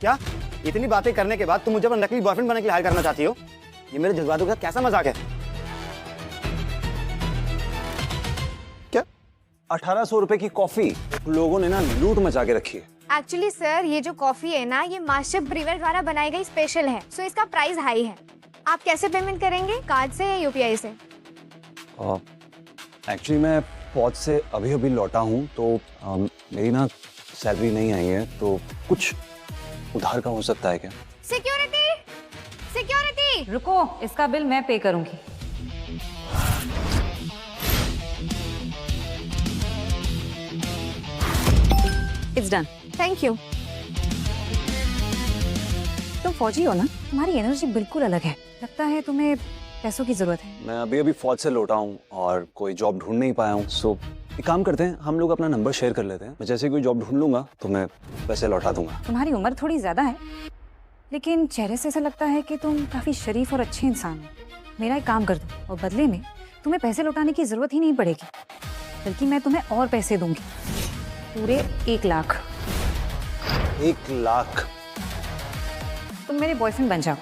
क्या इतनी बातें करने के बाद तुम मुझे अपना नकली बॉयफ्रेंड बनने के लिए हायर करना चाहती हो? ये मेरे जज्बातों के साथ कैसा मजाक है? क्या 1800 रुपए की कॉफी लोगों ने ना लूट मचा के रखी है। एक्चुअली सर, ये जो कॉफी है ना, ये मास्टर ब्रीवर द्वारा बनाई गई स्पेशल है, सो इसका प्राइस हाई है। आप कैसे पेमेंट करेंगे, कार्ड से या यूपीआई से? एक्चुअली मैं फौज से अभी अभी लौटा हूँ, तो मेरी ना सैलरी नहीं आई है, तो कुछ उधार का हो सकता है क्या? Security, security! रुको, इसका बिल मैं पे करूंगी। It's done. Thank you. तुम फौजी हो ना, तुम्हारी एनर्जी बिल्कुल अलग है। लगता है तुम्हें पैसों की जरूरत है। मैं अभी अभी फौज से लौटा हूँ और कोई जॉब ढूंढ नहीं पाया हूँ, सो एक काम करते हैं, हम लोग अपना नंबर शेयर कर लेते हैं। मैं जैसे कोई जॉब ढूंढ लूंगा तो मैं पैसे लौटा दूंगा। तुम्हारी उम्र थोड़ी ज्यादा है, लेकिन चेहरे से ऐसा लगता है कि तुम काफी शरीफ और अच्छे इंसान हो। मेरा एक काम कर दो और बदले में तुम्हें पैसे लौटाने की जरूरत ही नहीं पड़ेगी, बल्कि मैं तुम्हें और पैसे दूंगी, पूरे 1 लाख। 1 लाख? तुम मेरे बॉयफ्रेंड बन जाओ।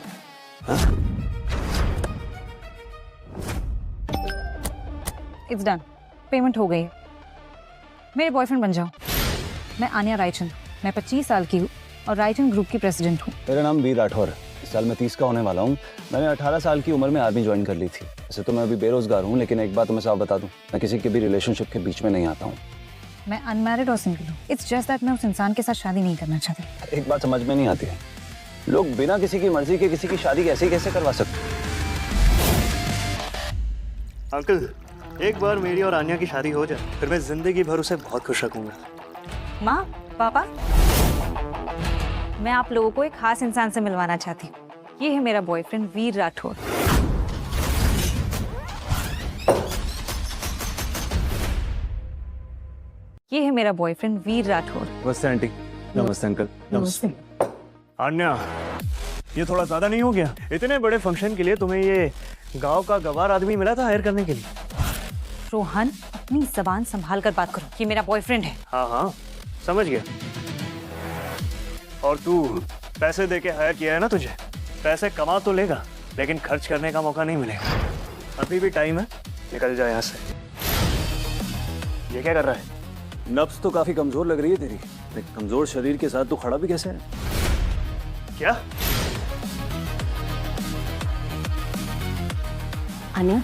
इट्स डन, पेमेंट हो गई है। मेरे बॉयफ्रेंड बन जाओ। मैं आन्या रायचंद, मैं 25 साल की हूँ और रायचंद ग्रुप की प्रेसिडेंट हूँ। मेरा नाम वीर राठौर है। इस साल मैं 30 का होने वाला हूँ। मैंने 18 साल की उम्र में आर्मी ज्वाइन कर ली थी। वैसे तो मैं अभी बेरोजगार हूँ, लेकिन एक बात तो मैं साफ बता दूँ, मैं किसी के भी रिलेशनशिप के बीच में नहीं आता हूँ। मैं अनमैरिड और सिंगल हूँ। इट्स जस्ट दैट मैं उस इंसान के साथ शादी नहीं करना चाहती। एक बात समझ में नहीं आती है, लोग बिना किसी की मर्जी के किसी की शादी कैसे करवा सकते? अंकल, एक बार मेरी और आन्या की शादी हो जाए, फिर मैं जिंदगी भर उसे बहुत खुश रखूंगा। माँ, पापा, मैं आप लोगों को एक खास इंसान से मिलवाना चाहती हूँ। ये है मेरा बॉयफ्रेंड वीर राठौर। ये है मेरा बॉयफ्रेंड वीर राठौर। नमस्ते आंटी। नमस्ते अंकल। नमस्ते। आन्या, ये थोड़ा ज्यादा नहीं हो गया? इतने बड़े फंक्शन के लिए तुम्हें ये गांव का गवार आदमी मिला था हायर करने के लिए? रोहन, अपनी जबान संभाल कर बात करो। ये मेरा बॉयफ्रेंड है। हाँ हाँ, समझ गया। और तू पैसे देके हायर किया है ना तुझे, पैसे कमा तो लेगा, लेकिन खर्च करने का मौका नहीं मिलेगा। अभी भी टाइम है, निकल जाए यहाँ से। ये क्या कर रहा है? नब्ज तो काफी कमजोर लग रही है तेरी। एक कमजोर शरीर के साथ तू खड़ा भी कैसे है? क्या? आन्या,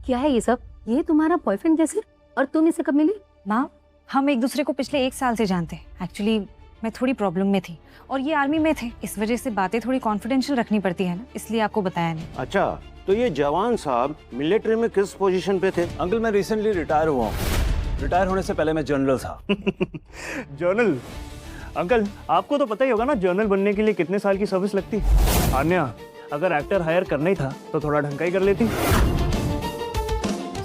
क्या है ये सब? ये तुम्हारा बॉयफ्रेंड जैसे, और तुम इसे कब मिली? माँ, हम एक दूसरे को पिछले 1 साल से जानते हैं। एक्चुअली मैं थोड़ी प्रॉब्लम में थी और ये आर्मी में थे, इस वजह से बातें थोड़ी कॉन्फिडेंशियल रखनी पड़ती है ना, इसलिए आपको बताया नहीं। अच्छा, तो ये जवान साहब मिलिट्री में किस पोजीशन पे थे? अंकल, मैं रिसेंटली रिटायर हुआ हूँ। रिटायर होने से पहले मैं जनरल था। जर्नल? अंकल, आपको तो पता ही होगा ना जर्नल बनने के लिए कितने साल की सर्विस लगती। आन्या, अगर एक्टर हायर करना ही था तो थोड़ा ढंग का ही कर लेती।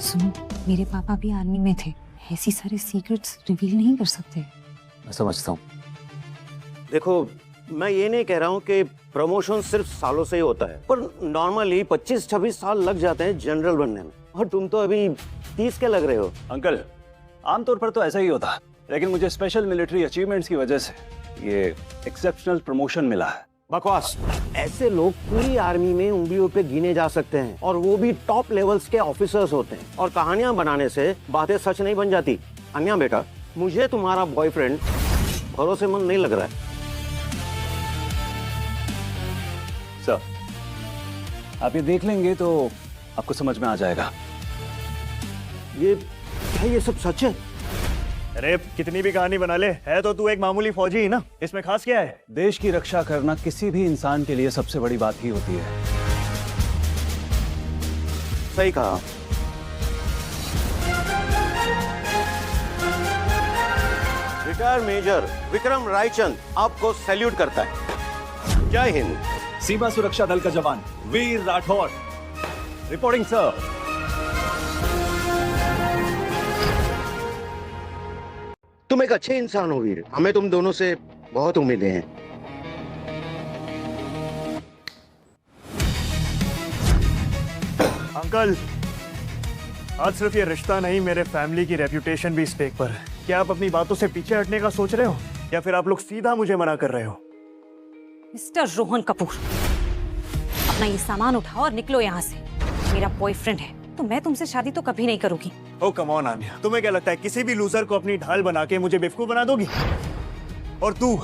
सुनो, मेरे पापा भी आर्मी में थे, ऐसी सारे सीक्रेट्स रिवील नहीं कर सकते। मैं समझता हूँ। देखो, मैं ये नहीं कह रहा हूँ कि प्रमोशन सिर्फ सालों से ही होता है, पर नॉर्मली 25-26 साल लग जाते हैं जनरल बनने में, और तुम तो अभी 30 के लग रहे हो। अंकल, आमतौर पर तो ऐसा ही होता है, लेकिन मुझे स्पेशल मिलिट्री अचीवमेंट्स की वजह से ये एक्सेप्शनल प्रमोशन मिला है। बकवास। ऐसे लोग पूरी आर्मी में उंगलियों पे गिने जा सकते हैं, और वो भी टॉप लेवल्स के ऑफिसर्स होते हैं। और कहानियां बनाने से बातें सच नहीं बन जाती। अन्या बेटा, मुझे तुम्हारा बॉयफ्रेंड भरोसेमंद नहीं लग रहा है। सर, आप ये देख लेंगे तो आपको समझ में आ जाएगा। ये सब सच है? अरे कितनी भी कहानी बना ले, है तो तू एक मामूली फौजी ही ना, इसमें खास क्या है? देश की रक्षा करना किसी भी इंसान के लिए सबसे बड़ी बात ही होती है। सही कहा। रिटायर मेजर विक्रम रायचंद आपको सैल्यूट करता है। जय हिंद। सीमा सुरक्षा दल का जवान वीर राठौर रिपोर्टिंग सर। तुम एक अच्छे इंसान हो वीर, हमें तुम दोनों से बहुत उम्मीदें हैं। अंकल, आज सिर्फ ये रिश्ता नहीं, मेरे फैमिली की रेप्यूटेशन भी स्टेक पर है। क्या आप अपनी बातों से पीछे हटने का सोच रहे हो, या फिर आप लोग सीधा मुझे मना कर रहे हो? मिस्टर रोहन कपूर, अपना ये सामान उठाओ और निकलो यहाँ से। मेरा बॉयफ्रेंड है तो मैं तुमसे शादी तो कभी नहीं करूंगी। ओ कम ऑन आन्या, तुम्हें क्या लगता है किसी भी लूजर को अपनी ढाल बना के मुझे बेवकूफ बना दोगी? और तू,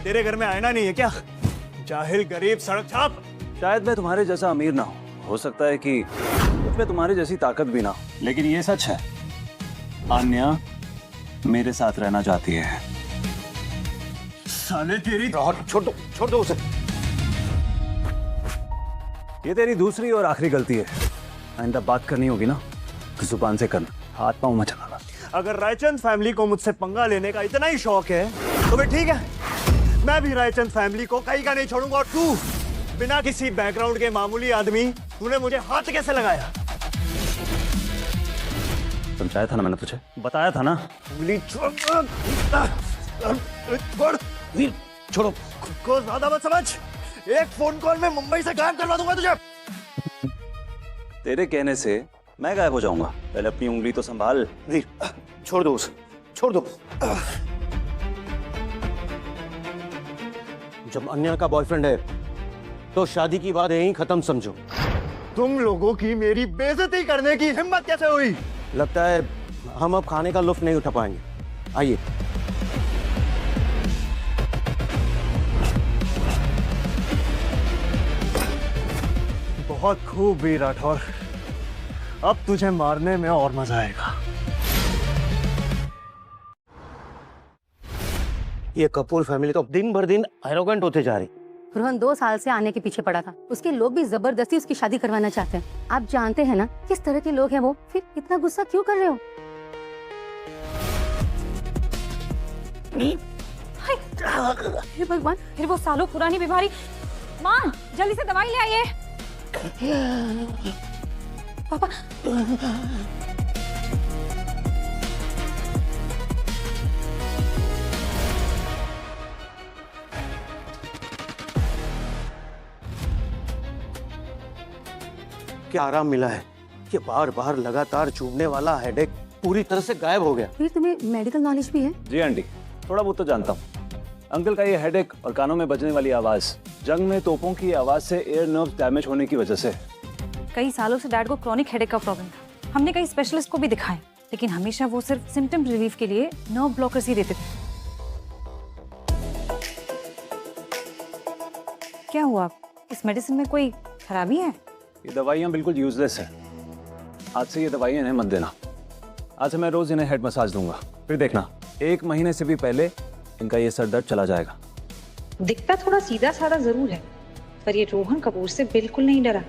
तेरे घर में आईना नहीं है क्या? जाहिल, गरीब, सड़क छाप। शायद मैं तुम्हारे जैसा अमीर ना हो सकता है कि मुझ में तुम्हारी जैसी ताकत भी ना हो, लेकिन ये सच है, आन्या मेरे साथ रहना चाहती है। साले तेरी छोड़ दो उसे। ये तेरी दूसरी और आखिरी गलती है। आइंदा बात करनी होगी ना तो जुबान से करना, हाथ पांव मत चलाना। अगर रायचंद फैमिली को मुझसे पंगा लेने का इतना ही शौक है तो फिर ठीक है, मैं भी रायचंद फैमिली को कहीं का नहीं छोड़ूंगा। और तू, बिना किसी बैकग्राउंड के मामूली आदमी, तूने मुझे हाथ कैसे लगाया? समझाया था ना मैंने तुझे, बताया था ना। उंगली छोड़। छोड़ो। खुद को ज्यादा मत समझ। एक फोन कॉल में मुंबई से गायब करवा दूंगा तुझे। तेरे कहने से मैं गायब हो जाऊंगा? पहले अपनी उंगली तो संभाल। वीर, छोड़ दो उसे, छोड़ दो। जब अन्या का बॉयफ्रेंड है तो शादी की बात यहीं खत्म समझो। तुम लोगों की मेरी बेइज्जती करने की हिम्मत कैसे हुई? लगता है हम अब खाने का लुत्फ नहीं उठा पाएंगे। आइए। बहुत खूब वीर राठौर, अब तुझे मारने में और मजा आएगा। ये कपूर फैमिली तो दिन भर दिन एरोगेंट होते जा रही। रोहन 2 साल से आने के पीछे पड़ा था, उसके लोग भी जबरदस्ती उसकी शादी करवाना चाहते हैं। आप जानते हैं ना किस तरह के लोग हैं वो, फिर इतना गुस्सा क्यों कर रहे हो? हे भगवान, फिर वो सालों पुरानी बीमारी। माँ, जल्दी से दवाई ले आइए। पापा, क्या आराम मिला है? ये बार बार लगातार चुभने वाला हेडेक पूरी तरह से गायब हो गया। फिर तुम्हें मेडिकल नॉलेज भी है? जी आंटी, थोड़ा बहुत तो जानता हूँ। अंकल का ये हेडेक और कानों में बजने वाली आवाज, जंग में तोपों की आवाज से एयर नर्व डैमेज होने की वजह से। कई सालों से डैड को क्रॉनिक हेडेक का प्रॉब्लम था। हमने कई स्पेशलिस्ट को भी दिखाए, लेकिन हमेशा वो सिर्फ सिम्टम रिलीफ के लिए नर्व ब्लॉकर्स ही देते थे। क्या हुआ? इस मेडिसिन में कोई खराबी है? ये दवाइयाँ बिल्कुल यूजलेस है। आज से ये दवाइयाँ इन्हें मत देना। आज से मैं रोज इन्हें हेड मसाज दूंगा, फिर देखना 1 महीने से भी पहले इनका ये सर दर्द चला जाएगा। दिखता थोड़ा सीधा साधा जरूर है, पर ये रोहन कपूर से बिल्कुल नहीं डरा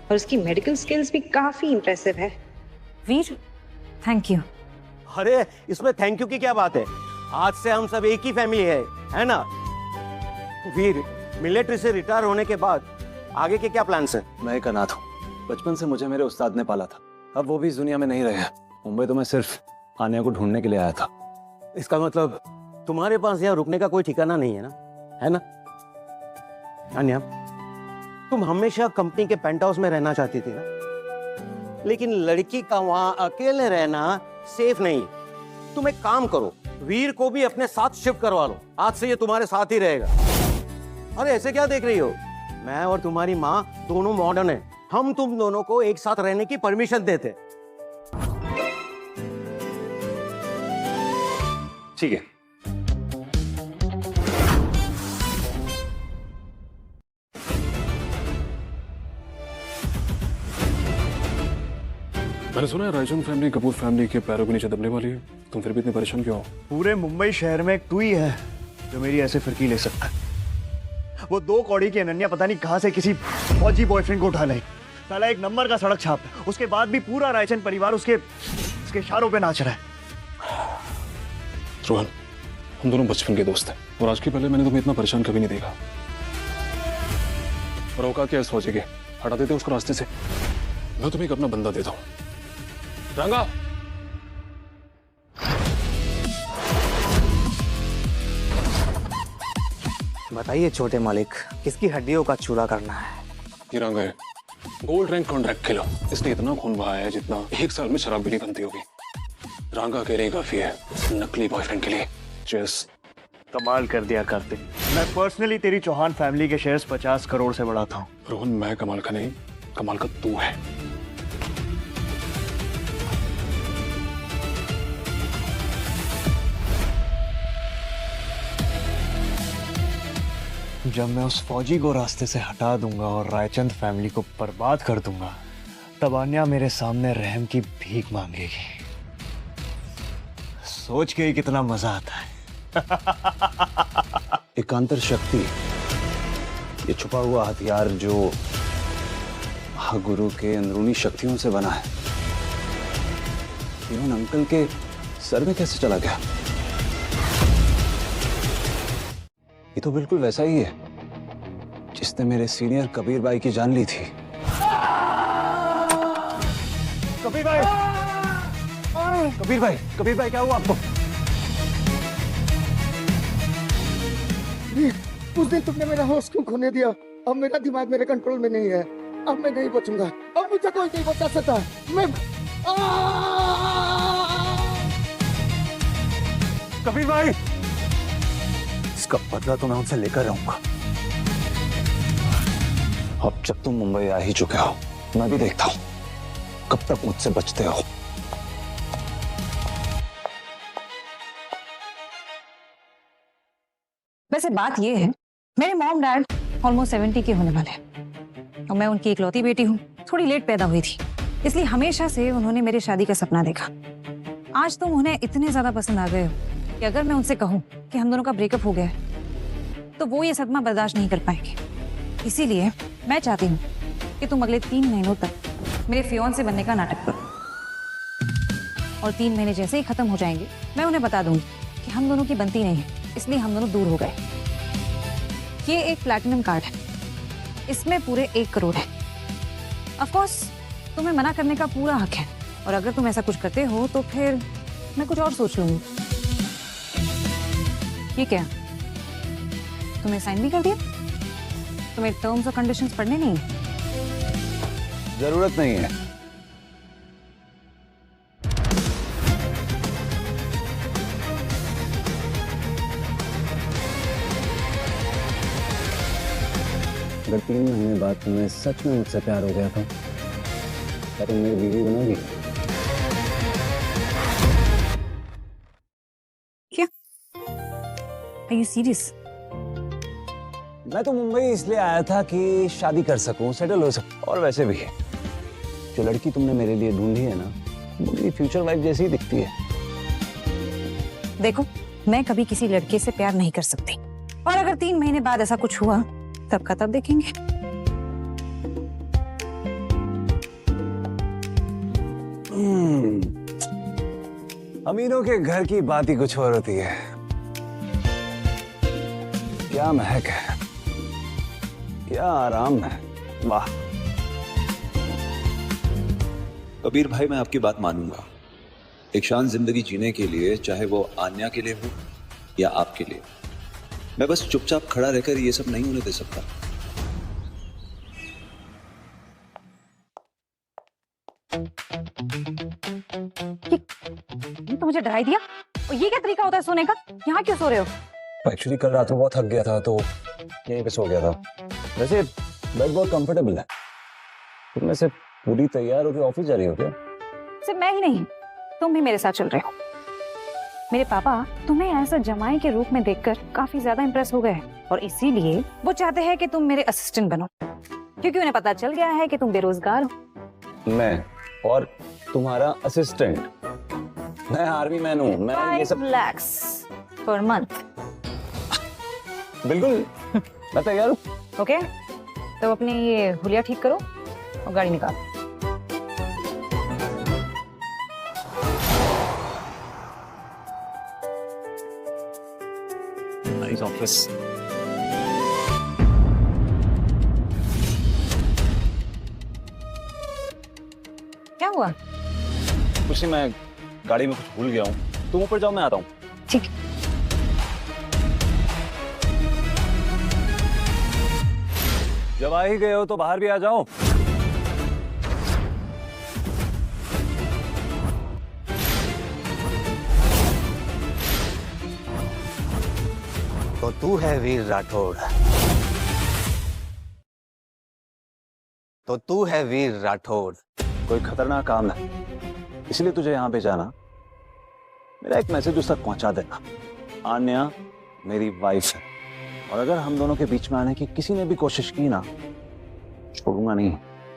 और उसकी मेडिकल स्किल्स भी काफी इंप्रेसिव है। वीर, थैंक यू। अरे इसमें थैंक यू की क्या बात है? आज से हम सब एक ही फैमिली है ना? वीर, मिलिट्री से रिटायर होने के बाद आगे के क्या प्लान्स है? मैं एक अनाथ हूँ। बचपन से मुझे मेरे उस्ताद ने पाला था। अब वो भी इस दुनिया में नहीं रहे। मुंबई तो मैं सिर्फ आन्या को ढूंढने के लिए आया था। इसका मतलब तुम्हारे पास यहाँ रुकने का कोई ठिकाना नहीं है ना? है ना अन्या? तुम हमेशा कंपनी के पेंट हाउस में रहना चाहती थी ना, लेकिन लड़की का वहां अकेले रहना सेफ नहीं। तुम एक काम करो, वीर को भी अपने साथ शिफ्ट करवा लो। आज से ये तुम्हारे साथ ही रहेगा। अरे ऐसे क्या देख रही हो? मैं और तुम्हारी माँ दोनों मॉडर्न है। हम तुम दोनों को एक साथ रहने की परमिशन देते। ठीक है। मैंने सुना है रायचंद फैमिली कपूर फैमिली के पैरों के नीचे दबने वाली है। तुम फिर भी इतने परेशान क्यों हो? पूरे मुंबई शहर में एक तू ही है जो मेरी ऐसे फिरकी ले सकता है। वो 2 कौड़ी की अनन्या पता नहीं कहां से किसी फौजी बॉयफ्रेंड को उठा लाई। साला 1 नंबर का सड़क छाप है। उसके बाद भी पूरा रायचंद परिवार उसके इशारों पे नाच रहा है। रोहन, हम दोनों बचपन के दोस्त हैं और आज के पहले मैंने तुम्हें इतना परेशान कभी नहीं देखा। रोका क्या इस फौजी के? हटा देते उसको रास्ते से। मैं तुम्हें एक अपना बंदा देता हूँ। रंगा, बताइए छोटे मालिक, किसकी हड्डियों का चूरा करना है? ये रंगा है। गोल्ड रैंक कॉन्ट्रैक्ट खेलो। इसने इतना खून बहाया है जितना 1 साल में शराब भी नहीं बनती होगी। रांगा अकेले ही काफी है नकली बॉयफ्रेंड के लिए। चेस कमाल कर दिया कार्तिक। मैं पर्सनली तेरी चौहान फैमिली के शेयर्स 50 करोड़ से बढ़ाता हूँ। रोहन, मैं कमाल का नहीं, कमाल का तू है। जब मैं उस फौजी को रास्ते से हटा दूंगा और रायचंद फैमिली को बर्बाद कर दूंगा, तब आन्या मेरे सामने रहम की भीख मांगेगी। सोच के ही कितना मजा आता है। एकांतर शक्ति, ये छुपा हुआ हथियार जो महागुरु के अंदरूनी शक्तियों से बना है, इन्होंने अंकल के सर में कैसे चला गया? ये तो बिल्कुल वैसा ही है जिसने मेरे सीनियर कबीर भाई की जान ली थी। कबीर भाई, कबीर भाई क्या हुआ आपको? उस दिन तुमने मेरा होश क्यों खोने दिया? अब मेरा दिमाग मेरे कंट्रोल में नहीं है। अब मैं नहीं बचूंगा। अब मुझे कोई नहीं बचा सकता। मैं कबीर भाई, इसका बदला तो मैं उनसे लेकर रहूंगा। अब जब तुम मुंबई आ ही चुके हो, मैं भी देखता हूं कब तक मुझसे बचते हो। वैसे बात ये है, मेरे मॉम डैड ऑलमोस्ट 70 के होने वाले हैं और मैं उनकी इकलौती बेटी हूँ। थोड़ी लेट पैदा हुई थी, इसलिए हमेशा से उन्होंने मेरी शादी का सपना देखा। आज तुम उन्हें इतने ज्यादा पसंद आ गए हो कि अगर मैं उनसे कहूँ कि हम दोनों का ब्रेकअप हो गया है, तो वो ये सदमा बर्दाश्त नहीं कर पाएंगे। इसीलिए मैं चाहती हूँ कि तुम अगले 3 महीनों तक मेरे फियोंसे बनने का नाटक करो, और 3 महीने जैसे ही खत्म हो जाएंगे, मैं उन्हें बता दूंगी कि हम दोनों की बनती नहीं है, इसलिए हम दोनों दूर हो गए। ये एक प्लैटिनम कार्ड है, इसमें पूरे 1 करोड़ है। ऑफ कोर्स तुम्हें मना करने का पूरा हक है, और अगर तुम ऐसा कुछ करते हो तो फिर मैं कुछ और सोच लूंगी। ये क्या, तुम्हें साइन भी कर दिया? तुम्हें टर्म्स और कंडीशंस पढ़ने नहीं है? जरूरत नहीं है। अगर 3 महीने बाद तुम्हें सच में मुझसे प्यार हो गया था, क्या तुम मेरी बीवी बनोगी? क्या? Are you serious? मैं तो मुंबई इसलिए आया था कि शादी कर सकूं, सेटल हो सकूं। और वैसे भी जो लड़की तुमने मेरे लिए ढूंढी है ना, वो मेरी फ्यूचर वाइफ जैसी ही दिखती है। देखो, मैं कभी किसी लड़के से प्यार नहीं कर सकती, और अगर 3 महीने बाद ऐसा कुछ हुआ तब का तब देखेंगे। अमीरों के घर की बात ही कुछ और होती है। क्या महक है, क्या आराम है, वाह। कबीर भाई, मैं आपकी बात मानूंगा। एक शांत जिंदगी जीने के लिए, चाहे वो आन्या के लिए हो या आपके लिए, मैं बस चुपचाप खड़ा रहकर ये सब नहीं होने दे सकता। तो मुझे डरा दिया। और ये क्या तरीका होता है सोने का? यहाँ क्यों सो रहे हो? एक्चुअली कल रात को बहुत थक गया था तो यहीं पे सो गया था। वैसे बेड बहुत कंफर्टेबल है। तुम में से पूरी तैयार होकर ऑफिस जा रही हो क्या? सिर्फ मैं ही नहीं, तुम भी मेरे साथ चल रहे हो। मेरे पापा तुम्हें ऐसा जमाई के रूप में देखकर काफी ज्यादा इंप्रेस हो गए, और इसीलिए वो चाहते हैं कि तुम मेरे असिस्टेंट बनो, क्योंकि उन्हें पता चल गया है कि तुम बेरोजगार हो। मैं और तुम्हारा असिस्टेंट? मैं आर्मी मैन हूँ। मैं ये सब 5 लाख पर मंथ। बिल्कुल, मैं तैयार हूँ। ओके, तो अपनी ये हुलिया ठीक करो और गाड़ी निकालो। Nice office. क्या हुआ? कुछ नहीं, मैं गाड़ी में कुछ भूल गया हूँ। तुम ऊपर जाओ, मैं आता हूँ। ठीक। जब आ ही गए हो तो बाहर भी आ जाओ। तो तू है वीर राठौड़। तो तू है वीर राठौड़। कोई खतरनाक काम है इसलिए तुझे यहाँ पे जाना। मेरा एक मैसेज उस तक पहुंचा देना। आन्या मेरी वाइफ है और अगर हम दोनों के बीच में आने की किसी ने भी कोशिश की ना, छोड़ूंगा नहीं।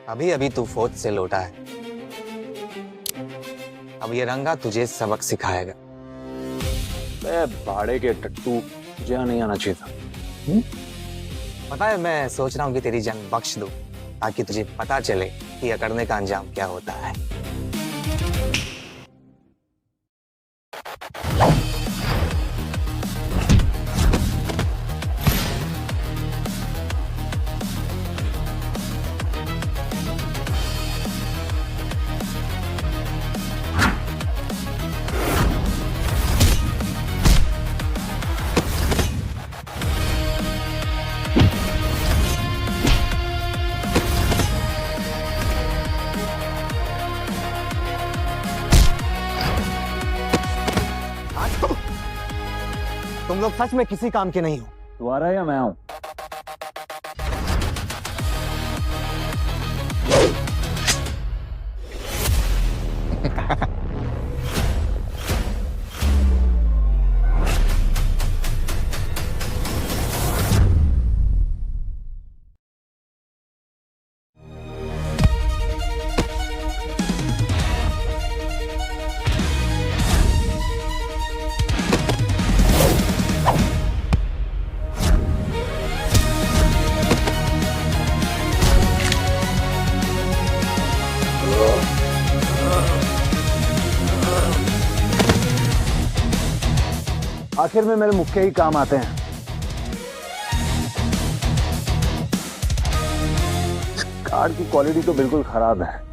अभी अभी तू फौज से लौटा है, अब ये रंगा तुझे सबक सिखाएगा। बे भाड़े के टट्टू, तुझे यहाँ नहीं आना चाहिए था। पता है, मैं सोच रहा हूँ कि तेरी जान बख्श दूं ताकि तुझे पता चले कि अकड़ने का अंजाम क्या होता है। तुम लोग सच में किसी काम के नहीं हो। तू आ रहा है या मैं आऊं? आखिर में मेरे मुख्य ही काम आते हैं। कार्ड की क्वालिटी तो बिल्कुल खराब है।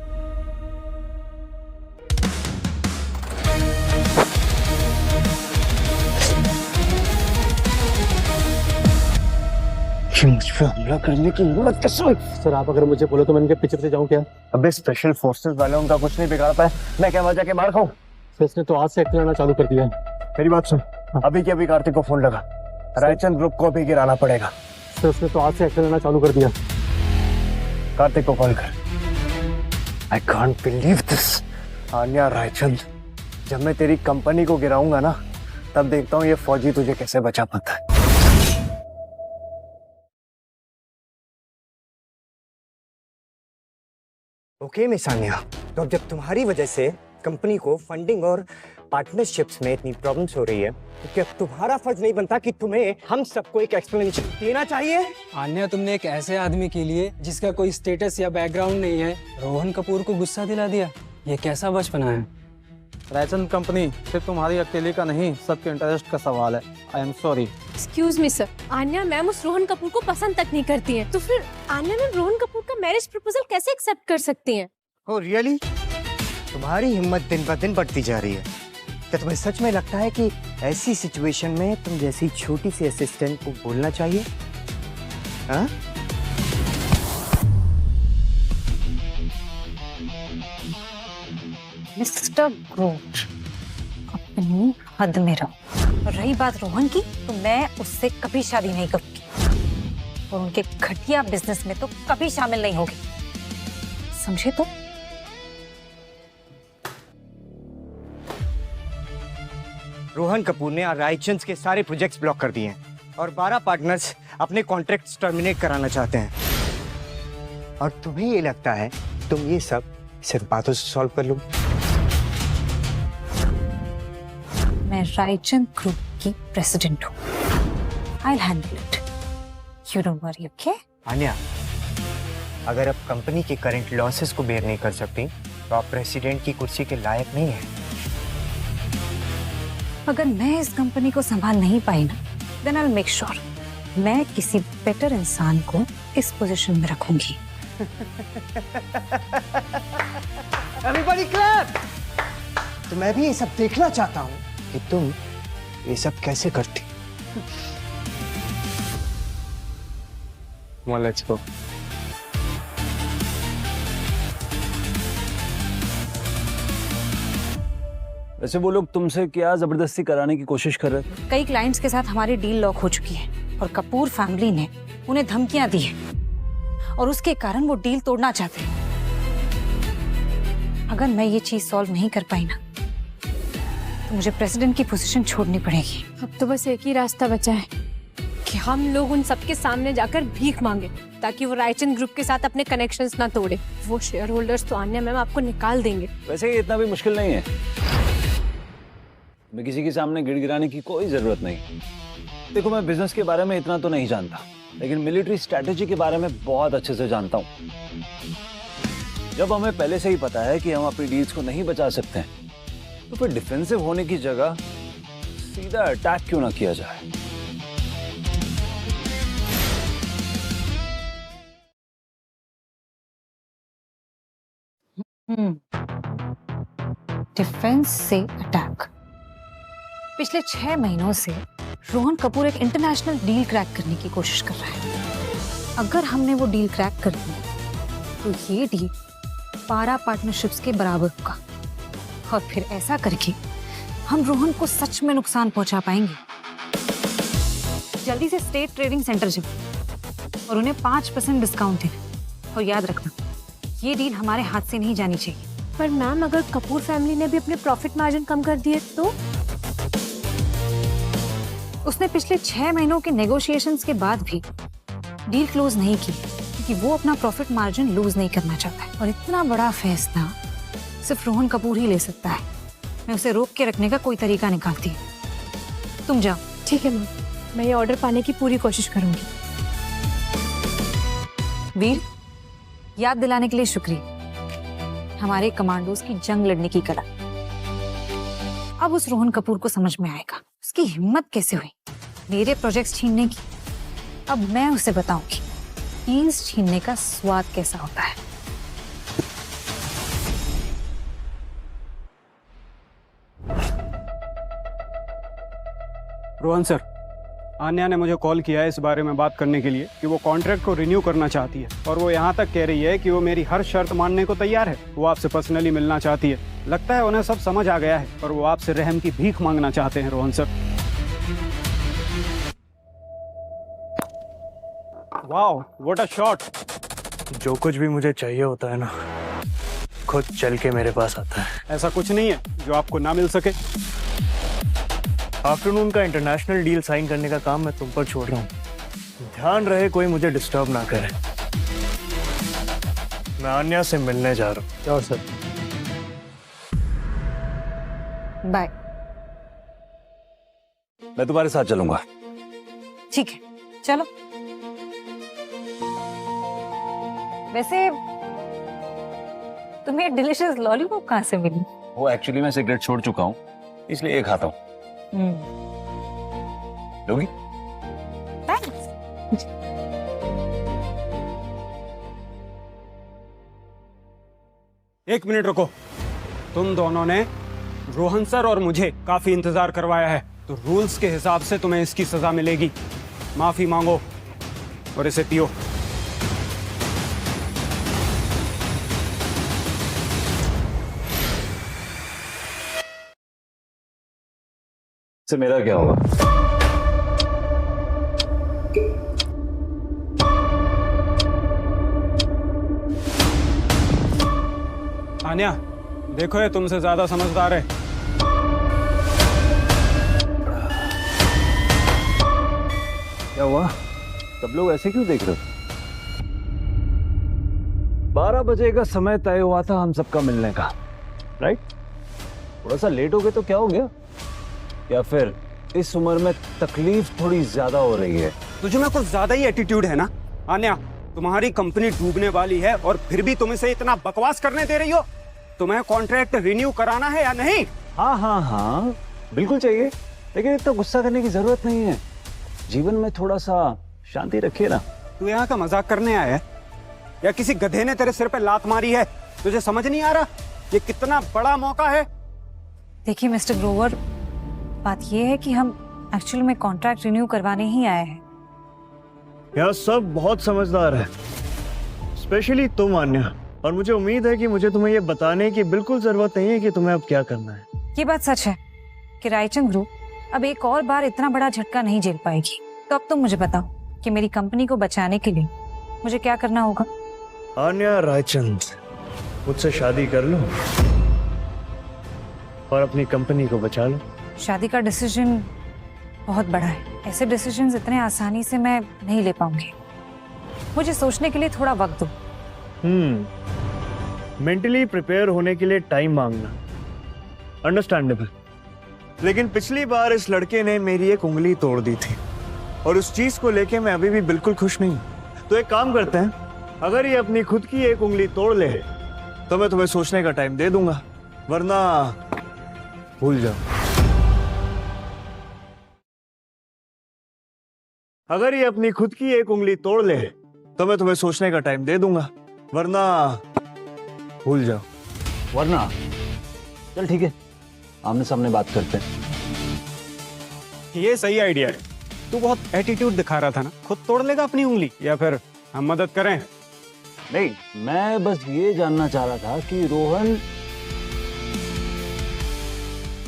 मुझ पे हमला करने की हिम्मत कैसे हुई? सर आप अगर मुझे बोले तो मैं इनके पीछे जाऊं क्या? अबे स्पेशल फोर्सेस वाले उनका कुछ नहीं बिगाड़ पाए, मैं क्या वजह के मार खाऊं? सर इसने तो आज से एक्टिव रहना चालू कर दिया है। मेरी बात सुन, अभी के अभी कार्तिक को फोन लगा, रायचंद ग्रुप को अभी गिराना पड़ेगा। सर उसने तो आज से एक्टिव रहना चालू कर दिया। कार्तिक को कॉल कर। I can't believe this. Anya Raichand, जब मैं तेरी कंपनी को गिराऊंगा ना, तब देखता हूँ ये फौजी तुझे कैसे बचा पाता है। ओके मिस आन्या, तो अब जब तुम्हारी वजह से कंपनी को फंडिंग और पार्टनरशिप्स में इतनी प्रॉब्लम्स हो रही है, तो क्या तुम्हारा फर्ज नहीं बनता कि तुम्हें हम सबको एक एक्सप्लेनेशन देना चाहिए? आन्या, तुमने एक ऐसे आदमी के लिए जिसका कोई स्टेटस या बैकग्राउंड नहीं है, रोहन कपूर को गुस्सा दिला दिया। ये कैसा बचपना है? रायचंद कंपनी सिर्फ तुम्हारी अकेले का नहीं, सबके इंटरेस्ट का सवाल है। I am sorry. Excuse me sir, Anya ma'am उस रोहन कपूर को पसंद तक नहीं करती हैं, तो फिर आन्या मैम रोहन कपूर का मैरिज प्रपोजल कैसे एक्सेप्ट कर सकती हैं? Oh really? तुम्हारी हिम्मत दिन ब दिन बढ़ती जा रही है। क्या तुम्हें सच में लगता है कि ऐसी सिचुएशन में तुम जैसी छोटी सी असिस्टेंट को बोलना चाहिए? हाँ? मिस्टर ग्रोथ, अपनी हद में रहो। और रही बात रोहन की, तो मैं उससे कभी शादी नहीं करूंगी और उनके घटिया बिजनेस में तो कभी शामिल नहीं होगी, समझे? तो रोहन कपूर ने रायचंद के सारे प्रोजेक्ट्स ब्लॉक कर दिए हैं और 12 पार्टनर्स अपने कॉन्ट्रैक्ट्स टर्मिनेट कराना चाहते हैं। और तुम्हें ये लगता है तुम ये सब सिर्फ बातों से सॉल्व कर लो? मैं रायचंद ग्रुप की प्रेसिडेंट हूँ। I'll handle it. You don't worry, okay? Anya, अगर आप कंपनी के करंट लॉसेस को बेयर नहीं कर सकती, तो आप प्रेसिडेंट की कुर्सी के लायक नहीं है। अगर मैं इस कंपनी को संभाल नहीं पाई ना, then I'll make sure मैं किसी बेटर इंसान को इस पोजीशन में रखूंगी। Everybody clap! तो मैं भी ये सब देखना चाहता हूँ कि तुम ये सब कैसे करती। Come on, let's go. वैसे वो लोग तुमसे क्या जबरदस्ती कराने की कोशिश कर रहे थे? कई क्लाइंट्स के साथ हमारी डील लॉक हो चुकी है और कपूर फैमिली ने उन्हें धमकियां दी हैं और उसके कारण वो डील तोड़ना चाहते हैं। अगर मैं ये चीज सॉल्व नहीं कर पाई ना तो मुझे प्रेसिडेंट की पोजीशन छोड़नी पड़ेगी। अब तो बस एक ही रास्ता बचा है कि हम लोग उन सबके सामने जाकर भीख मांगे ताकि वो रायचंद ग्रुप के साथ अपने कनेक्शंस ना तोड़े। वो शेयर होल्डर्स तो आन्या मैम आपको निकाल देंगे। वैसे ये इतना भी मुश्किल नहीं है। मैं किसी के सामने गिड़गिड़ाने की कोई जरूरत नहीं। देखो, मैं बिजनेस के बारे में इतना तो नहीं जानता, लेकिन मिलिट्री स्ट्रैटेजी के बारे में बहुत अच्छे से जानता हूँ। जब हमें पहले से ही पता है कि हम अपनी डील्स को नहीं बचा सकते हैं, तो फिर डिफेंसिव होने की जगह सीधा अटैक क्यों ना किया जाए। डिफेंस से अटैक। पिछले 6 महीनों से रोहन कपूर एक इंटरनेशनल डील क्रैक करने की कोशिश कर रहा है। अगर हमने वो डील क्रैक कर दी तो ये डील 12 पार्टनरशिप्स के बराबर होगा और फिर ऐसा करके हम रोहन को सच में नुकसान पहुंचा पाएंगे। जल्दी से स्टेट ट्रेडिंग सेंटर जाओ और उन्हें 5% डिस्काउंट देना। और याद रखना, ये डील हमारे हाथ से नहीं जानी चाहिए। पर मैम, अगर कपूर फैमिली ने भी अपने प्रॉफिट मार्जिन कम कर दिए तो? उसने पिछले 6 महीनों के नेगोशिएशंस के बाद भी डील क्लोज नहीं की क्योंकि वो अपना प्रॉफिट मार्जिन लूज नहीं करना चाहता है। और इतना बड़ा फैसला सिर्फ रोहन कपूर ही ले सकता है। मैं उसे रोक के रखने का कोई तरीका निकालती हूँ। तुम जाओ। ठीक है मैम, मैं ये ऑर्डर पाने की पूरी कोशिश करूंगी। वीर, याद दिलाने के लिए शुक्रिया। हमारे कमांडोज की जंग लड़ने की कला अब उस रोहन कपूर को समझ में आएगा। उसकी हिम्मत कैसे हुई मेरे प्रोजेक्ट्स छीनने की। अब मैं उसे बताऊंगी डील्स छीनने का स्वाद कैसा होता है। रोहन सर, आन्या ने मुझे कॉल किया है इस बारे में बात करने के लिए कि वो कॉन्ट्रैक्ट को रिन्यू करना चाहती है और वो यहाँ तक कह रही है कि वो मेरी हर शर्त मानने को तैयार है। वो आपसे पर्सनली मिलना चाहती है। लगता है उन्हें सब समझ आ गया है और वो आपसे रहम की भीख मांगना चाहते हैं। Rohan sir, wow, what a shot. जो कुछ भी मुझे चाहिए होता है ना, खुद चल के मेरे पास आता है। ऐसा कुछ नहीं है जो आपको ना मिल सके। आफ्टरनून का इंटरनेशनल डील साइन करने का काम मैं तुम पर छोड़ रहा हूँ। ध्यान रहे कोई मुझे डिस्टर्ब ना करे। मैं आन्या से मिलने जा रहा हूँ। Sure sir. बाय। मैं तुम्हारे साथ चलूंगा। ठीक है, चलो। वैसे तुम्हें डिलीशियस लॉलीपॉप कहाँ से मिली? वो एक्चुअली मैं सिगरेट छोड़ चुका हूँ, इसलिए ये खाता हूँ। लोगी? एक मिनट रुको। तुम दोनों ने रोहन सर और मुझे काफी इंतजार करवाया है, तो रूल्स के हिसाब से तुम्हें इसकी सजा मिलेगी। माफी मांगो और इसे पियो। से मेरा क्या होगा? आन्या, देखो ये तुमसे ज्यादा समझदार है। क्या हुआ? सब लोग ऐसे क्यों देख रहे हो? 12 बजे का समय तय हुआ था हम सबका मिलने का, राइट? थोड़ा सा लेट हो गए तो क्या हो गया? या फिर इस उम्र में तकलीफ थोड़ी ज्यादा हो रही है? तुझे में कुछ ज्यादा ही एटीट्यूड है ना आन्या। तुम्हारी कंपनी डूबने वाली है और फिर भी तुम इसे इतना बकवास करने दे रही हो। तुम्हें कॉन्ट्रैक्ट रिन्यू कराना है या नहीं? हाँ हाँ हाँ, बिल्कुल चाहिए, लेकिन इतना गुस्सा करने की जरूरत नहीं है। जीवन में थोड़ा सा शांति रखिए ना। तू यहाँ का मजाक करने आया है या किसी गधे ने तेरे सिर पे लात मारी है? तुझे समझ नहीं आ रहा ये कितना बड़ा मौका है? देखिए मिस्टर ग्रोवर, बात यह है कि हम एक्चुअली में कॉन्ट्रैक्ट रिन्यू करवाने ही आए हैं। यह सब बहुत समझदार है, स्पेशली तुम आन्या। और मुझे उम्मीद है कि मुझे तुम्हें यह बताने की बिल्कुल जरूरत नहीं है कि तुम्हें अब क्या करना है। ये बात सच है कि रायचंद ग्रुप अब एक और बार इतना बड़ा झटका नहीं झेल पाएगी। तो अब तुम मुझे बताओ कि मेरी कंपनी को बचाने के लिए मुझे क्या करना होगा। आन्या रायचंद, मुझसे शादी कर लो और अपनी कंपनी को बचा लो। शादी का डिसीजन बहुत बड़ा है। ऐसे डिसीजंस इतने आसानी से मैं नहीं ले पाऊंगी। मुझे सोचने के लिए थोड़ा वक्त दो। मेंटली प्रिपेयर होने के लिए टाइम मांगना अंडरस्टैंडेबल, लेकिन पिछली बार इस लड़के ने मेरी एक उंगली तोड़ दी थी और उस चीज को लेके मैं अभी भी बिल्कुल खुश नहीं हूं। तो एक काम करते हैं, अगर ये अपनी खुद की एक उंगली तोड़ ले तो मैं तुम्हें सोचने का टाइम दे दूंगा, वरना भूल जाओ। अगर ये अपनी खुद की एक उंगली तोड़ ले तो मैं तुम्हें सोचने का टाइम दे दूंगा, वरना भूल जाओ। वरना चल ठीक है, आमने सामने बात करते हैं। ये सही आइडिया है। तू बहुत एटीट्यूड दिखा रहा था ना, खुद तोड़ लेगा अपनी उंगली या फिर हम मदद करें? नहीं, मैं बस ये जानना चाह रहा था कि रोहन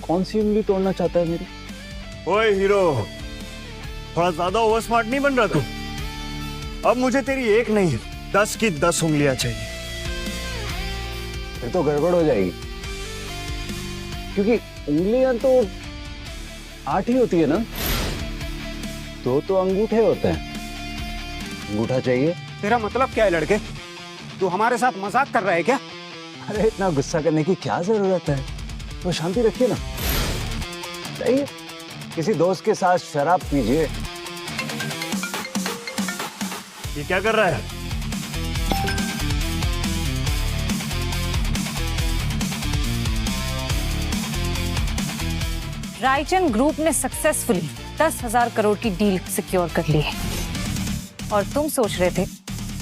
कौन सी उंगली तोड़ना चाहता है मेरी। ओए हीरो, थोड़ा ज्यादा ओवर स्मार्ट नहीं बन रहा तू? अब मुझे तेरी एक नहीं 10 की 10 उंगलियां चाहिए। फिर तो गड़बड़ हो जाएगी, क्योंकि उंगलियां तो 8 ही होती है ना, तो अंगूठे होते हैं। अंगूठा चाहिए। तेरा मतलब क्या है लड़के? तू हमारे साथ मजाक कर रहा है क्या? अरे इतना गुस्सा करने की क्या जरूरत है, तो शांति रखिए ना। चाहिए किसी दोस्त के साथ शराब पीजिए। ये क्या कर रहा है? रायचंद ग्रुप ने सक्सेसफुली 10,000 करोड़ की डील सिक्योर कर ली है और तुम सोच रहे थे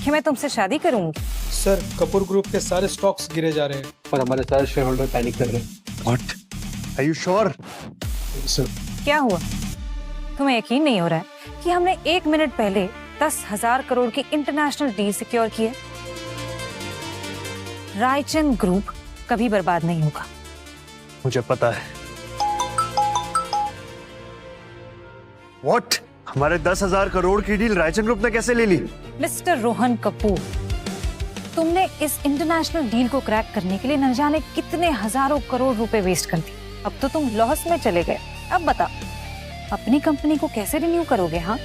कि मैं तुमसे शादी करूंगी। सर, कपूर ग्रुप के सारे स्टॉक्स गिरे जा रहे हैं और हमारे सारे शेयर होल्डर पैनिक कर रहे हैं। What? Are you sure? Sir, क्या हुआ? तुम्हें यकीन नहीं हो रहा है कि हमने 1 मिनट पहले 10,000 करोड़ की इंटरनेशनल डील सिक्योर की है। रायचंद ग्रुप कभी बर्बाद नहीं होगा। मुझे पता है। What? हमारे 10,000 करोड़ की डील रायचंद ग्रुप ने कैसे ले ली? मिस्टर रोहन कपूर, तुमने इस इंटरनेशनल डील को क्रैक करने के लिए न जाने कितने हजारों करोड़ रुपए वेस्ट कर दिए। अब तो तुम लॉस में चले गए। अब बता, अपनी कंपनी को कैसे रिन्यू करोगे? हाँ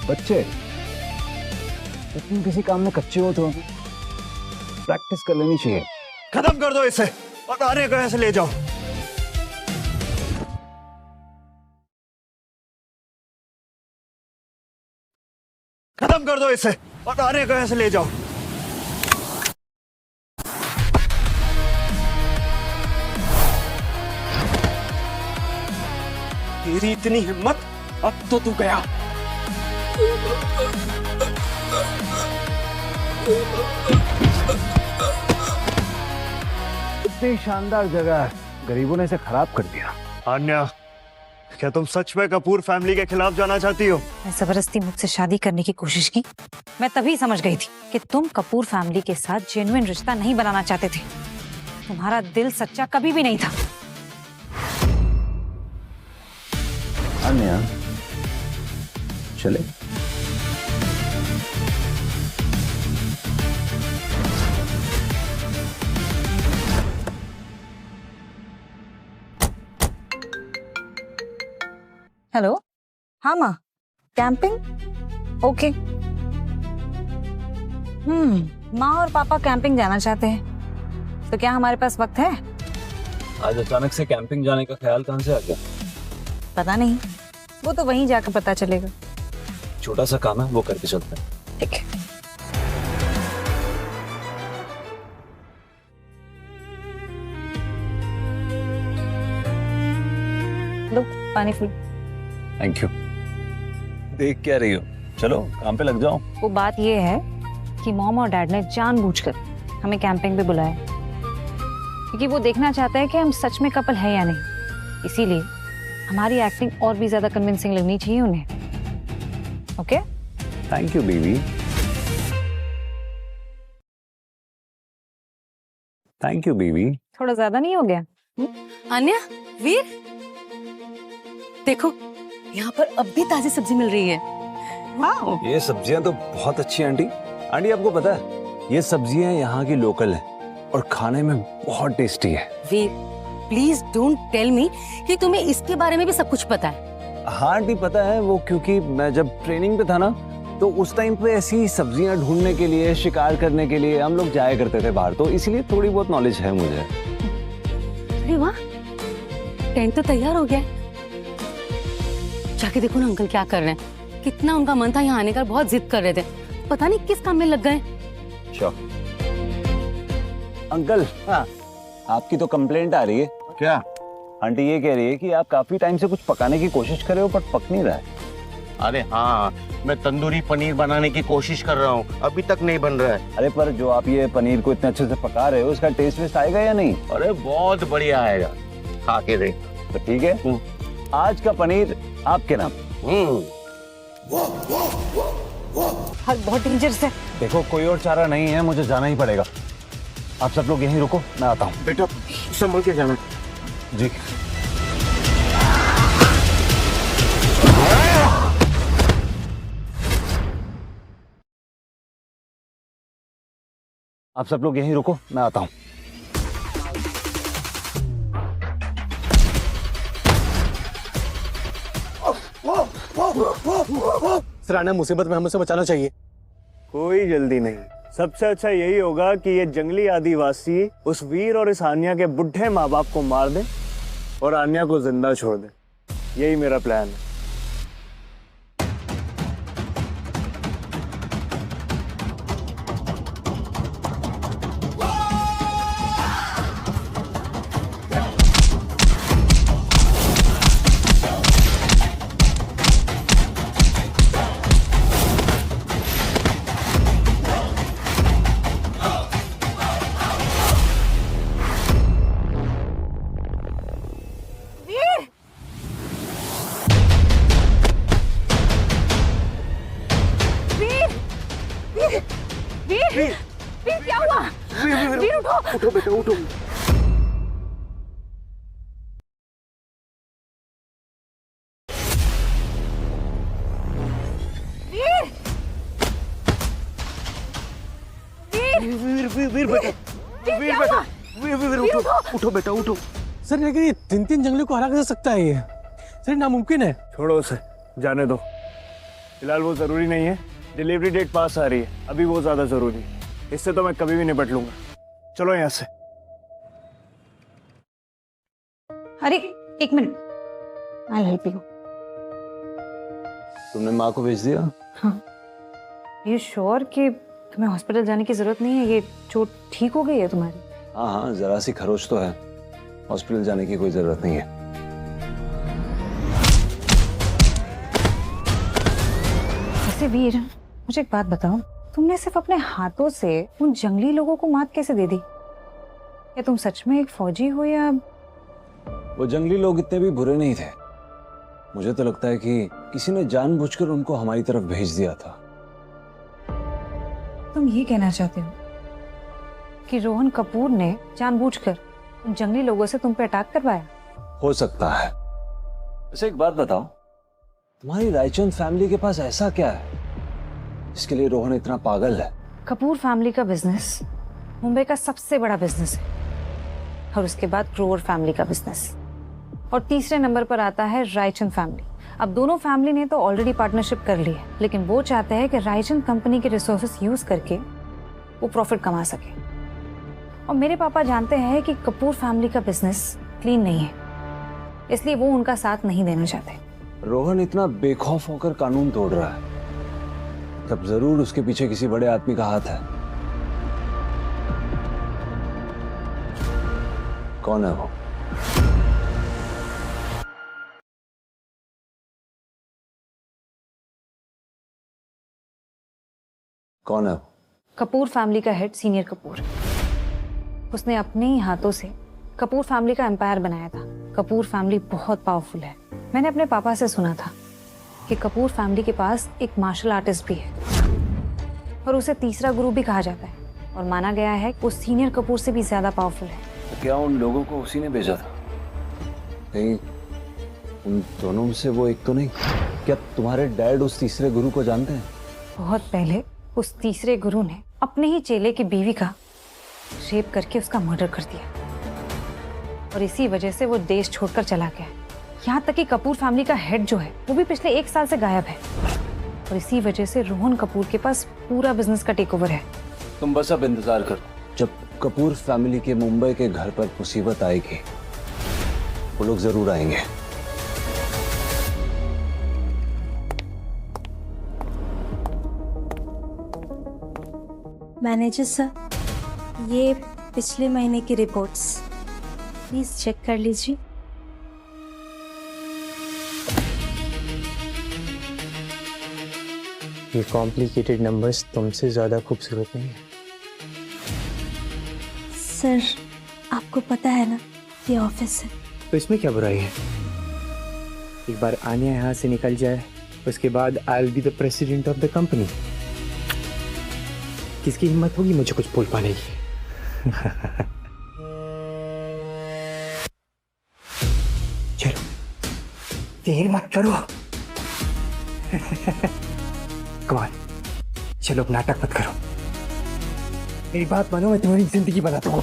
बच्चे, तुम किसी काम में कच्चे हो तो प्रैक्टिस कर लेनी चाहिए। खत्म कर दो इसे और आने को ऐसे ले जाओ। खत्म कर दो इसे और आने को ऐसे ले जाओ। तेरी इतनी हिम्मत, अब तो तू गया। इतनी शानदार जगह गरीबों ने इसे खराब कर दिया। आन्या, क्या तुम सच में कपूर फैमिली के खिलाफ जाना चाहती हो? मैं जबरदस्ती मुझसे शादी करने की कोशिश की। मैं तभी समझ गई थी कि तुम कपूर फैमिली के साथ जेन्युइन रिश्ता नहीं बनाना चाहते थे। तुम्हारा दिल सच्चा कभी भी नहीं था। अन्या, चले। हेलो, हाँ माँ, कैंपिंग? ओके। माँ और पापा कैंपिंग जाना चाहते हैं, तो क्या हमारे पास वक्त है? आज अचानक से कैंपिंग जाने का ख्याल कहाँ से आ गया? पता नहीं, वो तो वहीं जाकर पता चलेगा। छोटा सा काम है, वो करके चलते हैं। ठीक है। लो पानी पी। Thank you. देख क्या रही हो? चलो काम पे लग जाओ। वो बात ये है कि मॉम और डैड ने जानबूझकर हमें कैंपिंग पे बुलाया, क्योंकि वो देखना चाहता है कि हम सच में कपल हैं या नहीं। इसीलिए हमारी एक्टिंग और भी ज्यादा कन्विंसिंग लगनी चाहिए उन्हें। Okay? Thank you baby. Thank you baby. थोड़ा ज्यादा नहीं हो गया? आन्या, वीर, देखो यहाँ पर अब भी ताजी सब्जी मिल रही है। वाह! ये सब्जियां तो बहुत अच्छी हैं आंटी। आंटी आपको पता है ये सब्जियां यहाँ की लोकल हैं और खाने में बहुत टेस्टी है। वीर, प्लीज डोंट टेल मी कि तुम्हें इसके बारे में भी सब कुछ पता है। हाँ आंटी पता है, वो क्योंकि मैं जब ट्रेनिंग पे था ना तो उस टाइम पे ऐसी सब्जियां ढूंढने के लिए, शिकार करने के लिए हम लोग जाया करते थे बाहर, तो इसीलिए थोड़ी बहुत नॉलेज है मुझे। अरे वाह, टेंट तो तैयार हो गया है। जाके देखो ना अंकल क्या कर रहे हैं। कितना उनका मन था यहाँ आने का, बहुत जिद कर रहे थे, पता नहीं किस काम में लग गए। अंकल, हाँ आपकी तो कंप्लेंट आ रही है। क्या? आंटी ये कह रही है कि आप काफी टाइम से कुछ पकाने की कोशिश कर रहे हो पर पक नहीं रहा है। अरे हाँ, मैं तंदूरी पनीर बनाने की कोशिश कर रहा हूँ, अभी तक नहीं बन रहा है। अरे पर जो आप ये पनीर को इतने अच्छे से पका रहे हो, इसका टेस्ट वेस्ट आएगा या नहीं? अरे बहुत बढ़िया आएगा, खा के देख। तो ठीक है, आज का पनीर आपके नाम। बहुत डेंजरस है। देखो कोई और चारा नहीं है, मुझे जाना ही पड़ेगा। आप सब लोग यहीं रुको, मैं आता हूँ। बेटा संभल के जाना। जी। आप सब लोग यहीं रुको, मैं आता हूँ। सर आन्या मुसीबत में हमें से बचाना चाहिए। कोई जल्दी नहीं, सबसे अच्छा यही होगा कि ये जंगली आदिवासी उस वीर और इस आन्या के बुढ़े माँ बाप को मार दे और आन्या को जिंदा छोड़ दे। यही मेरा प्लान है। वीर, क्या हुआ? वीर उठो। उठो बेटा, उठो। वीर बेटा, वीर बेटा, वीर उठो, उठो बेटा, उठो। सर लेकिन ये 3 जंगलियों को हरा कैसे सकता है ये? सर नामुमकिन है। छोड़ो उसे, जाने दो। फिलहाल वो जरूरी नहीं है। डिलीवरी डेट पास आ रही है, अभी वो ज्यादा जरूरी है। इससे तो मैं कभी भी निपट लूंगा। चलो यहाँ से। अरे एक मिनट, I'll help you। तुमने माँ को भेज दिया? हाँ। You sure कि तुम्हें हॉस्पिटल जाने की जरूरत नहीं है? ये चोट ठीक हो गई है तुम्हारी? हाँ हाँ, जरा सी खरोच तो है, हॉस्पिटल जाने की कोई जरूरत नहीं है। वैसे वीर, मुझे एक बात बताओ, तुमने सिर्फ अपने हाथों से उन जंगली लोगों को मात कैसे दे दी? या तुम सच में एक फौजी हो या? वो जंगली लोग इतने भी बुरे नहीं थे। मुझे तो लगता है कि किसी ने जानबूझकर उनको हमारी तरफ भेज दिया था। तुम ये कहना चाहते हो कि रोहन कपूर ने जानबूझकर उन जंगली लोगों से तुम पे अटैक करवाया? हो सकता है। वैसे एक बात बताओ, तुम्हारी रायचंद फैमिली के पास ऐसा क्या है इसके लिए रोहन इतना पागल है? कपूर फैमिली का बिजनेस मुंबई का सबसे बड़ा बिजनेस है, और उसके बाद क्रोवर फैमिली का बिजनेस, और तीसरे नंबर पर आता है रायचंद फैमिली। अब दोनों फैमिली ने तो ऑलरेडी पार्टनरशिप कर ली है, लेकिन वो चाहते हैं कि रायचंद कंपनी के रिसोर्सेस यूज करके वो प्रॉफिट कमा सके। और मेरे पापा जानते हैं कि कपूर फैमिली का बिजनेस क्लीन नहीं है, इसलिए वो उनका साथ नहीं देना चाहते। रोहन इतना बेखौफ होकर कानून तोड़ रहा है, तब जरूर उसके पीछे किसी बड़े आदमी का हाथ है। कौन है वो? कौन है वो? कपूर फैमिली का हेड सीनियर कपूर। उसने अपने ही हाथों से कपूर फैमिली का एम्पायर बनाया था। कपूर फैमिली बहुत पावरफुल है। मैंने अपने पापा से सुना था कि कपूर फैमिली के पास एक मार्शल आर्टिस्ट भी है, और उसे तीसरा गुरु भी कहा जाता है, और माना गया है वो सीनियर कपूर से भी ज्यादा पावरफुल है। क्या उन लोगों को उसी ने भेजा था? कहीं उन दोनों में से वो एक तो नहीं? क्या तुम्हारे डैड उस तीसरे गुरु को जानते हैं? बहुत पहले उस तीसरे गुरु ने अपने ही चेले की बीवी का रेप करके उसका मर्डर कर दिया और इसी वजह से वो देश छोड़कर चला गया। यहाँ तक कि कपूर फैमिली का हेड जो है वो भी पिछले 1 साल से गायब है और इसी वजह से रोहन कपूर के पास पूरा बिजनेस का टेक ओवर है। तुम बस अब इंतजार करो, जब कपूर फैमिली के मुंबई के घर पर मुसीबत आएगी वो लोग जरूर आएंगे। मैनेजर सर, ये पिछले महीने की रिपोर्ट्स प्लीज चेक कर लीजिए। ये कॉम्प्लिकेटेड नंबर्स तुमसे ज्यादा खूबसूरत नहीं है। सर, आपको पता है ना ये ऑफिस है। तो इसमें क्या बुराई है? एक बार आनिया यहाँ से निकल जाए उसके बाद I will be the president of the company. किसकी हिम्मत होगी मुझे कुछ बोल पाने की? चलो देर मत करो। कमाल, चलो अब नाटक मत करो। मेरी बात मानो, मैं तुम्हारी जिंदगी बनाता हूँ।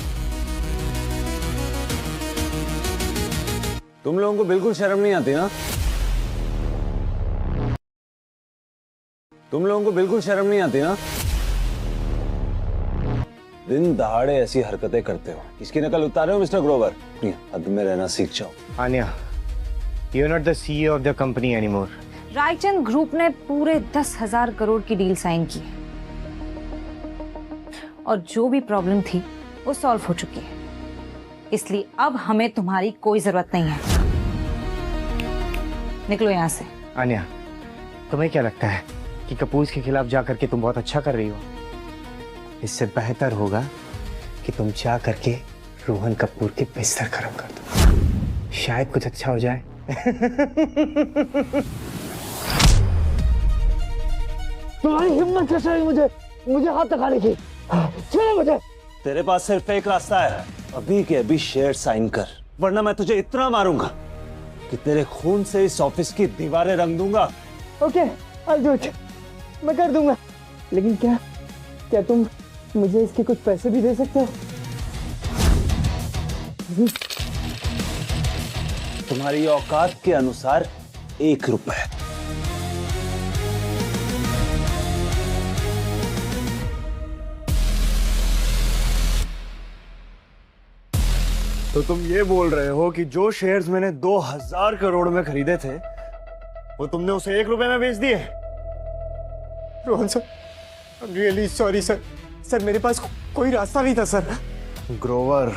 तुम लोगों को बिल्कुल शर्म नहीं आती ना? तुम लोगों को बिल्कुल शर्म नहीं आती ना? दिन दहाड़े ऐसी हरकतें करते हो, इसकी नकल उतारे हो मिस्टर ग्रोवर? हद में रहना सीख जाओ। Aniya, you are not the CEO of the company anymore. Raichand group ने पूरे 10,000 करोड़ की डील साइन की और जो भी प्रॉब्लम थी वो सॉल्व हो चुकी है, इसलिए अब हमें तुम्हारी कोई जरूरत नहीं है। निकलो यहाँ से। आनिया, तुम्हें क्या लगता है कि कपूर के खिलाफ जाकर के तुम बहुत अच्छा कर रही हो? इससे बेहतर होगा कि तुम जा करके रोहन कपूर के बिस्तर गर्म कर दो, शायद कुछ अच्छा हो जाए। तुम्हारी हिम्मत कैसे हुई मुझे हाथ लगाने की? छोड़ो मुझे। तेरे पास सिर्फ एक रास्ता है, अभी के अभी शेयर साइन कर, वरना मैं तुझे इतना मारूंगा कि तेरे खून से इस ऑफिस की दीवारें रंग दूंगा। Okay, I'll do it। मैं कर दूंगा, लेकिन क्या तुम मुझे इसके कुछ पैसे भी दे सकते हो? तुम्हारी औकात के अनुसार 1 रुपए। तो तुम ये बोल रहे हो कि जो शेयर्स मैंने 2000 करोड़ में खरीदे थे वो तुमने उसे 1 रुपए में बेच दिए? Rohan sir, I'm really sorry sir. Sir, मेरे पास कोई रास्ता नहीं था सर। ग्रोवर,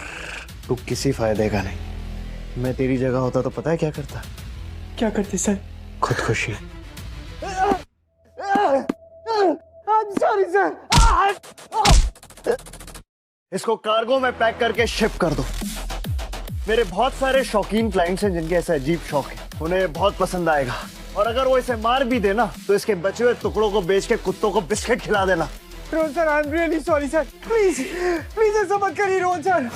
तू किसी फायदे का नहीं। मैं तेरी जगह होता तो पता है क्या करता? क्या करते सर? खुदकुशी। I'm sorry sir. इसको कार्गो में पैक करके शिप कर दो। मेरे बहुत सारे शौकीन क्लाइंट्स हैं जिनके ऐसा अजीब शौक है, उन्हें बहुत पसंद आएगा। और अगर वो इसे मार भी देना तो इसके बचे हुए टुकड़ों को बेच के कुत्तों को बिस्किट खिला देना। Rohan sir, I am really sorry sir. Please ऐसा मत करिए रोहन सर।